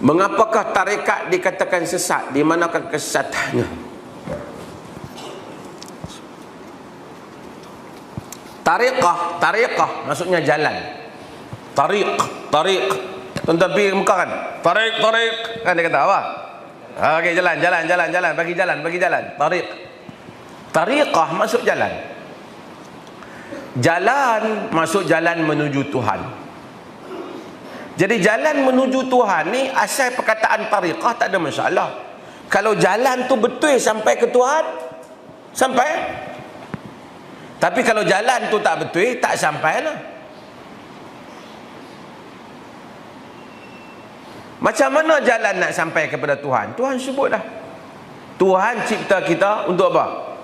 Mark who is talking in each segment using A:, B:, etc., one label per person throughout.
A: Mengapakah tarekat dikatakan sesat? Di manakah kesesatannya? Tariqah maksudnya jalan. Tariq. Tuan-tuan pergi ke Mekah kan? Tariq. Kan dia kata apa? Okey, jalan. Bagi jalan. Tariq. Tariqah maksud jalan. Jalan maksud jalan menuju Tuhan. Jadi jalan menuju Tuhan ni asal perkataan tariqah tak ada masalah. Kalau jalan tu betul sampai ke Tuhan, sampai. Tapi kalau jalan tu tak betul, tak sampai lah. Macam mana jalan nak sampai kepada Tuhan? Tuhan sebut dah. Tuhan cipta kita untuk apa?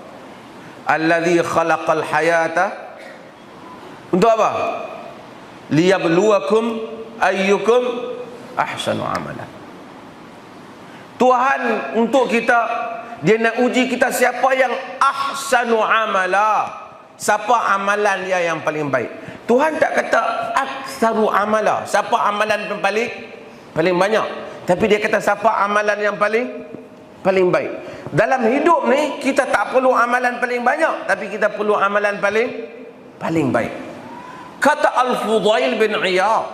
A: Allazi khalaqal hayata. Untuk apa? Liyabluwakum ayyukum ahsanu amala. Tuhan untuk kita, dia nak uji kita siapa yang ahsanu amala, siapa amalan dia yang paling baik. Tuhan tak kata aktsaru amala, siapa amalan yang paling banyak, tapi dia kata siapa amalan yang paling baik. Dalam hidup ni kita tak perlu amalan paling banyak, tapi kita perlu amalan paling baik. Kata Al-Fudail bin Iyad,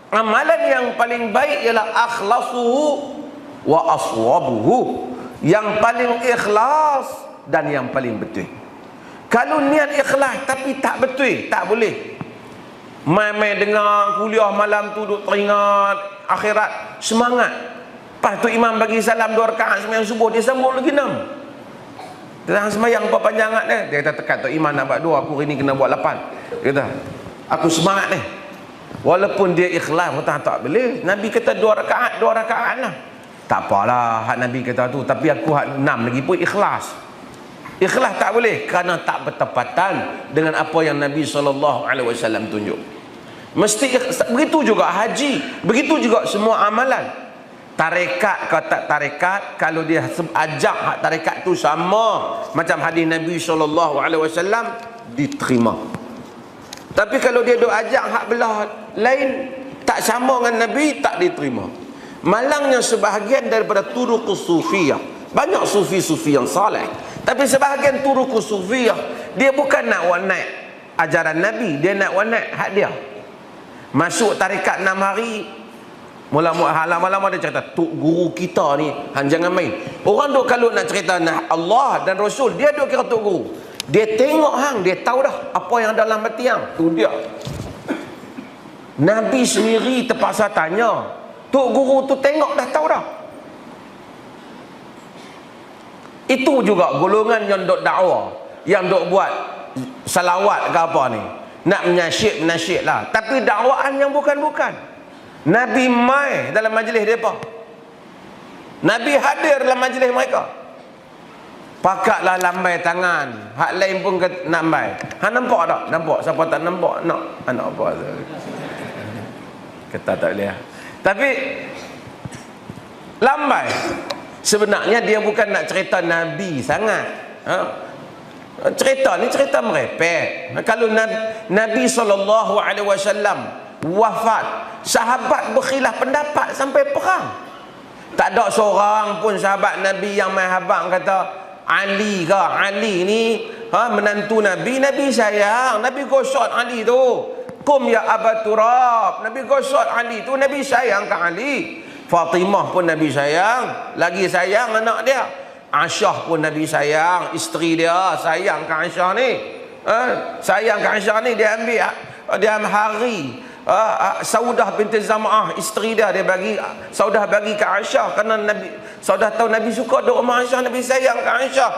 A: amalan yang paling baik ialah akhlasuhu wa aswabuhu, yang paling ikhlas dan yang paling betul. Kalau niat ikhlas tapi tak betul, tak boleh. Main-main dengar kuliah malam tu duk teringat akhirat, semangat. Lepas tu imam bagi salam 2 rakaat sembahyang subuh, dia sambung lagi 6. Dia sembahyang apa panjang dia? Dia kata tekat tu imam nak buat 2, aku hari ni kena buat 8. Dia kata aku semangat ni. Walaupun dia ikhlas, tak boleh. Nabi kata 2 rakaat lah. Tak apalah hak Nabi kata tu, tapi aku hak 6 lagi pun ikhlas. Ikhlas tak boleh kerana tak bertepatan dengan apa yang Nabi SAW tunjuk. Mesti begitu juga haji, begitu juga semua amalan. Tarekat kau tak tarekat, kalau dia ajak hak tarekat tu sama macam hadis Nabi SAW, diterima. Tapi kalau dia duk ajak hak belah lain tak sama dengan Nabi, tak diterima. Malangnya sebahagian daripada turuqus sufiyah, banyak sufi-sufi yang saleh, tapi sebahagian turuqus sufiyah dia bukan nak naik ajaran Nabi, dia nak naik hak dia. Masuk tarekat 6 hari, lama-lama dia cerita tok guru kita ni jangan main. Orang duk kalau nak cerita Allah dan Rasul, dia duk kira tok guru. Dia tengok dia tahu dah apa yang dalam hati tu dia. Nabi sendiri terpaksa tanya, tok guru tu tengok dah tahu dah. Itu juga golongan yang duk dakwah, yang duk buat salawat ke apa ni, nak menasyid lah, tapi dakwaan yang bukan-bukan. Nabi mai dalam majlis mereka, Nabi hadir dalam majlis mereka, pakatlah lambai tangan, hak lain pun nak mai. Nampak tak? Nampak? Siapa tak nampak? Nak apa? Kata tak boleh. Tapi lambai. Sebenarnya dia bukan nak cerita Nabi sangat. Cerita ni cerita merepek. Kalau Nabi SAW wafat, sahabat berkhilaf pendapat sampai perang. Tak ada seorang pun sahabat Nabi yang main habang kata Ali ni menantu Nabi sayang, Nabi gosot Ali tu. Kum ya Aba Turab, Nabi gosot Ali tu, Nabi sayang ke Ali. Fatimah pun Nabi sayang, lagi sayang anak dia. Aisyah pun Nabi sayang, isteri dia sayang ke Aisyah ni. Sayang ke Aisyah ni, dia ambil hari Saudah binti Zam'ah, isteri dia bagi Saudah bagi ke Aisyah kerana Nabi Saudah tahu Nabi suka duk rumah Aisyah, Nabi sayang ke Aisyah.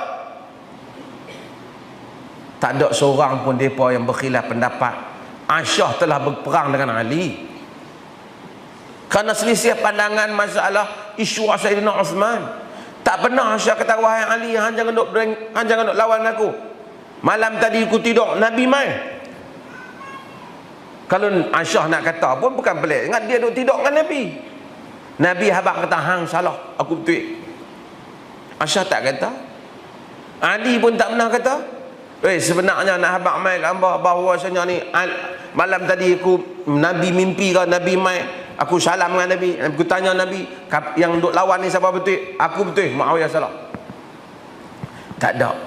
A: Tak ada seorang pun depa yang berkhilaf pendapat Aisyah telah berperang dengan Ali kerana selisih pandangan masalah isu Sayyidina Uthman. Tak pernah Aisyah kata wahai Ali, hang jangan duk lawan aku. Malam tadi aku tidur, Nabi mai. Kalau Aisyah nak kata pun bukan pelik, ingat dia duk tidur dengan Nabi. Nabi habaq kata hang salah, aku betul. Aisyah tak kata. Ali pun tak pernah kata. Sebenarnya nak habaq mai hamba bahawasanya ni malam tadi aku Nabi mimpi ke Nabi mai Aku salam dengan Nabi. Aku tanya Nabi, yang duk lawan ni siapa betul? Aku betul, Muawiyah salah. Tak ada.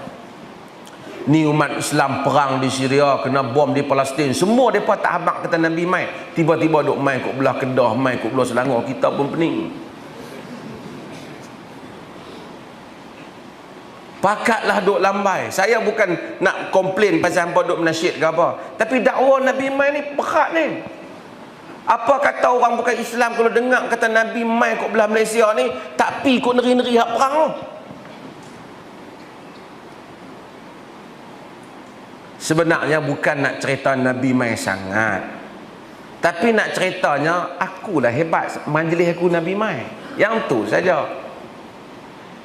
A: Ni umat Islam perang di Syria, kena bom di Palestin. Semua mereka tak habaq kata Nabi mai. Tiba-tiba duk mai kat belah Kedah, mai kat belah Selangor. Kita pun pening. Pakatlah duk lambai. Saya bukan nak komplain pasal hampa duk menasyid ke apa. Tapi dakwah Nabi mai ni berat ni. Apa kata orang bukan Islam kalau dengar kata Nabi mai kat belah Malaysia ni, tak pi kot negeri-negeri hak perang tu. Sebenarnya bukan nak cerita Nabi mai sangat, tapi nak ceritanya akulah hebat majlis aku Nabi mai. Yang tu saja.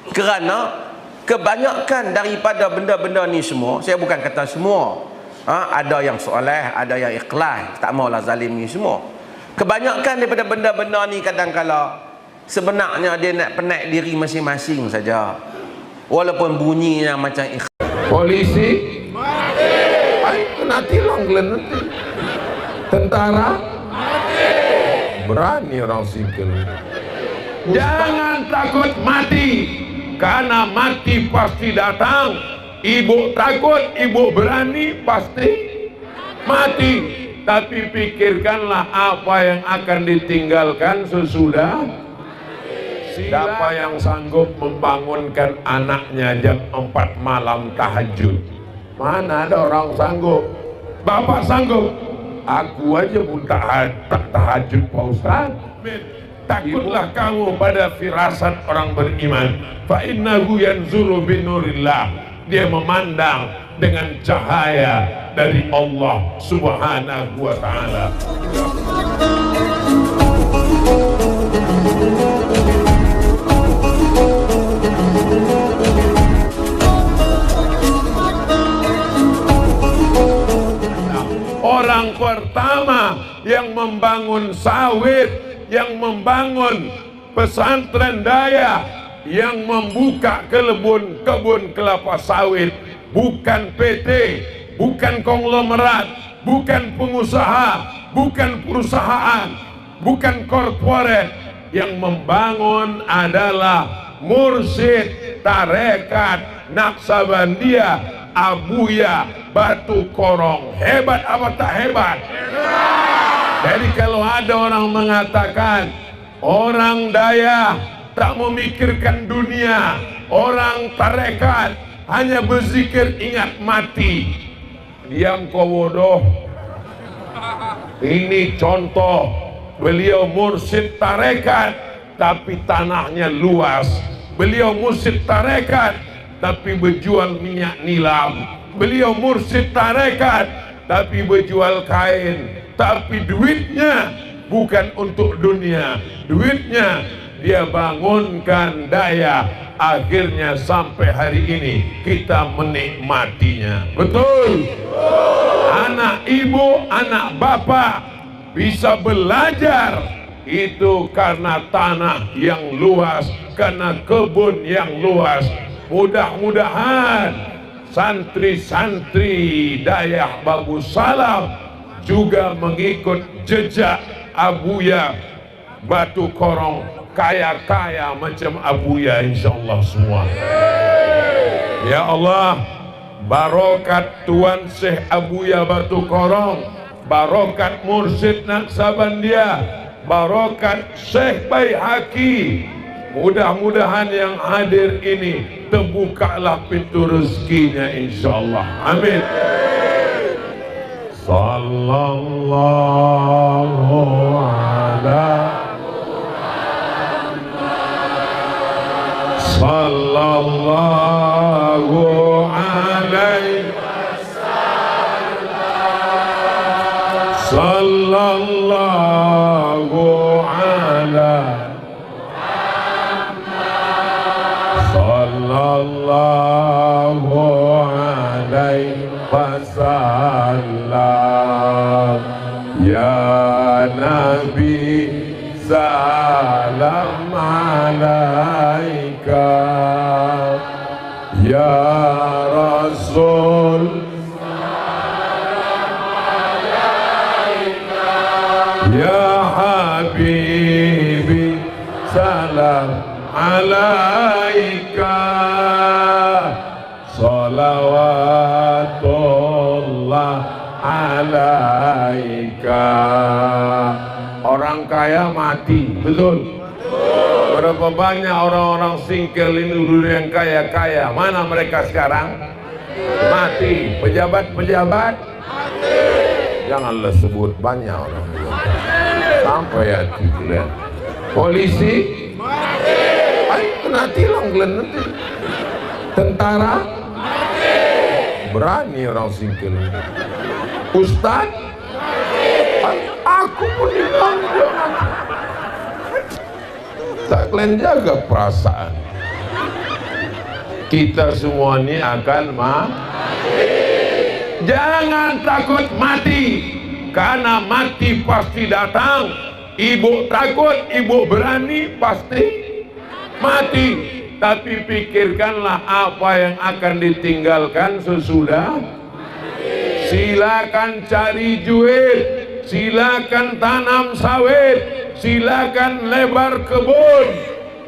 A: Kerana kebanyakan daripada benda-benda ni semua, saya bukan kata semua, ada yang soleh, ada yang ikhlas, tak maulah zalim ni semua. Kebanyakan daripada benda-benda ni kadang-kala sebenarnya dia nak penat diri masing-masing saja, walaupun bunyinya macam ikhlas.
B: Polisi kena tilang nanti. Tentara berani orang sipil. Jangan takut mati, karena mati pasti datang. Ibu takut, ibu berani, pasti mati. Tapi pikirkanlah apa yang akan ditinggalkan sesudah. Siapa yang sanggup membangunkan anaknya jam 4 malam tahajud? Mana ada orang sanggup? Bapak sanggup? Aku aja pun tak tahajud, Pak Ustaz. Takutlah kamu pada firasat orang beriman. Fa innahu yanzuru binurillah. Dia memandang dengan cahaya dari Allah Subhanahu wa ta'ala. Orang pertama yang membangun sawit, yang membangun pesantren daya, yang membuka kebun kelapa sawit, bukan PT, bukan konglomerat, bukan pengusaha, bukan perusahaan, bukan korporat. Yang membangun adalah mursyid tarekat Naqsabandiyah Abuya Batu Korong. Hebat apa tak hebat? Jadi kalau ada orang mengatakan orang daya tak memikirkan dunia, orang tarekat hanya berzikir ingat mati, diam kau bodoh. Ini contoh, beliau mursyid tarekat tapi tanahnya luas. Beliau mursyid tarekat tapi berjual minyak nilam. Beliau mursyid tarekat tapi berjual kain. Tapi duitnya bukan untuk dunia, duitnya dia bangunkan daya. Akhirnya sampai hari ini kita menikmatinya. Betul? Anak ibu, anak bapak bisa belajar itu karena tanah yang luas, karena kebun yang luas. Mudah-mudahan santri-santri Dayah Bagus Salam juga mengikut jejak Abuya Batu Korong, kaya-kaya macam Abuya insyaallah semua. Ya Allah, barokat Tuan Syekh Abuya Batu Korong, barokat Mursyid Naqsabandiyah, barokat Syekh Baihaqi, mudah-mudahan yang hadir ini terbukalah pintu rezekinya insyaallah. Amin. Sallallahu ala Muhammad, sallallahu alaihi wasallam, sallallahu ala sallallahu alaihi wasallam. Ya Nabi salam alaika, ya Rasul salam alaika, ya Habib salam alaika salawatullah alaika. Orang kaya mati, betul? Berapa banyak orang-orang singkil ini dulu yang kaya-kaya, mana mereka sekarang? Mati. Pejabat-pejabat mati. Janganlah sebut banyak orang sampai hati kalian. Polisi mati. Ay, kena tilang kalian nanti. Tentara mati. Berani orang singkil. Ustaz mati. Ay, aku pun hilang. Tak kalian jaga perasaan. Kita semua ini akan mati. Jangan takut mati, karena mati pasti datang. Ibu takut, ibu berani, pasti mati. Tapi pikirkanlah apa yang akan ditinggalkan sesudah. Silakan cari duit, silakan tanam sawit, silakan lebar kebun,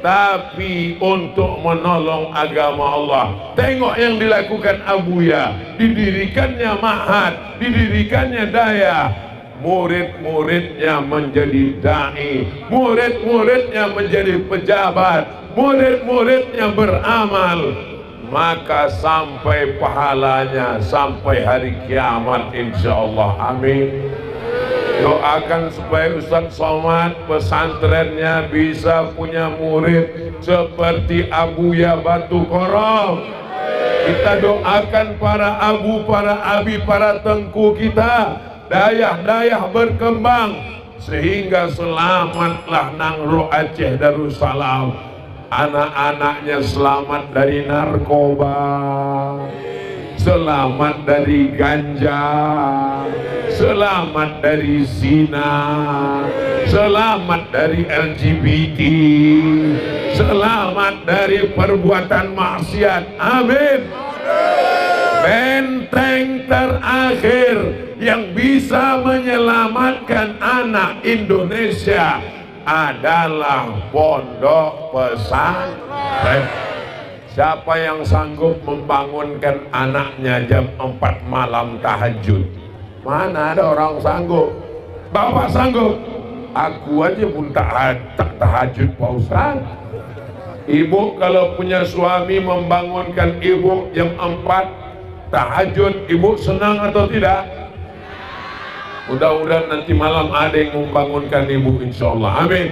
B: tapi untuk menolong agama Allah. Tengok yang dilakukan Abuya, didirikannya ma'had, didirikannya daya, murid-muridnya menjadi dai, murid-muridnya menjadi pejabat, murid-muridnya beramal, maka sampai pahalanya sampai hari kiamat insyaallah. Amin. Doakan supaya Ustaz Somad pesantrennya bisa punya murid seperti Abuya Batu Korong. Kita doakan para abu, para abi, para tengku kita, dayah-dayah berkembang sehingga selamatlah Nangro Aceh Darussalam. Anak-anaknya selamat dari narkoba, selamat dari ganja, selamat dari zina, selamat dari LGBT, selamat dari perbuatan maksiat. Amin. Benteng terakhir yang bisa menyelamatkan anak Indonesia adalah pondok pesantren. Siapa yang sanggup membangunkan anaknya jam 4 malam tahajud? Mana ada orang sanggup? Bapak sanggup? Aku aja pun tak tahajud Pak Ustaz. Ibu kalau punya suami membangunkan ibu jam 4 tahajud, ibu senang atau tidak? Mudah-mudahan nanti malam ada yang membangunkan ibu insyaallah. Amin.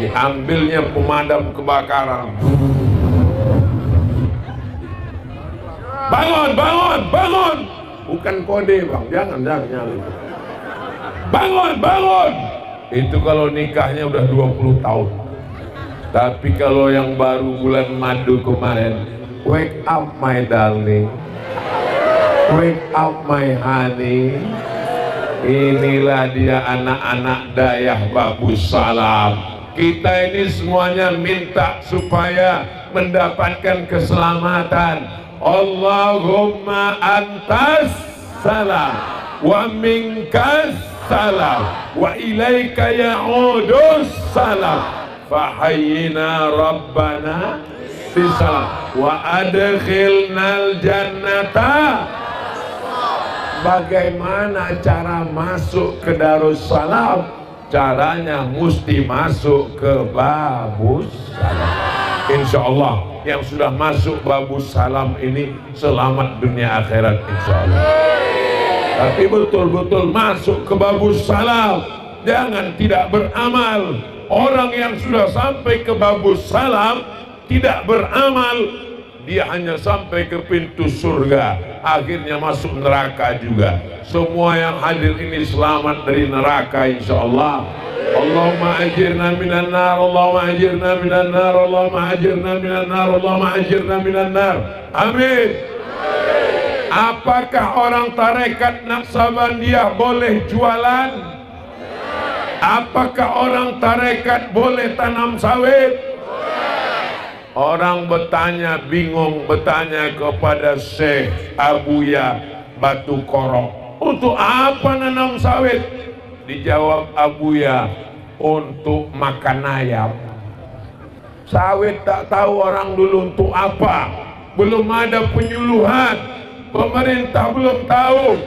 B: Diambilnya pemadam kebakaran. Bangun, bangun, bangun. Bukan kode bang, jangan. Bangun, bangun. Itu kalau nikahnya udah 20 tahun. Tapi kalau yang baru bulan madu kemarin, wake up my darling, wake up my honey. Inilah dia anak-anak dayah Babus Salam. Kita ini semuanya minta supaya mendapatkan keselamatan. Allahumma antas salam wa minkas salam wa ilaika ya'udus salam fahayyina rabbana bisalam wa adkhilnal jannata. Bagaimana cara masuk ke Darussalam? Caranya mesti masuk ke Babus Salam. Insya Allah yang sudah masuk Babus Salam ini selamat dunia akhirat insya Allah. Tapi betul-betul masuk ke Babus Salam, jangan tidak beramal. Orang yang sudah sampai ke Babus Salam tidak beramal, dia hanya sampai ke pintu surga, akhirnya masuk neraka juga. Semua yang hadir ini selamat dari neraka insyaallah. Allahumma ajirna minan nar, Allahumma ajirna minan nar, Allahumma ajirna minan nar, Allahumma ajirna minan nar. Amin. Apakah orang tarekat Naqsabandiyah boleh jualan? Apakah orang tarekat boleh tanam sawit? Orang bertanya, bingung bertanya kepada Syekh Abuya Batu Korong, untuk apa nanam sawit? Dijawab Abuya, untuk makan ayam. Sawit tak tahu orang dulu untuk apa. Belum ada penyuluhan, pemerintah belum tahu.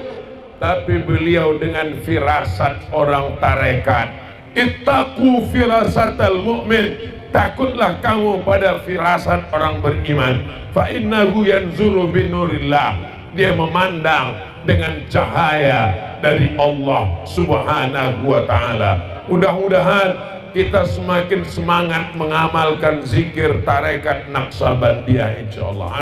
B: Tapi beliau dengan firasat orang tarekat, ittaqu firasatal mu'min, takutlah kamu pada firasat orang beriman. Fa innahu yanzuru binurillah, dia memandang dengan cahaya dari Allah Subhanahu wa ta'ala. Mudah-mudahan kita semakin semangat mengamalkan zikir tarekat Naqsabandiyah insyaallah.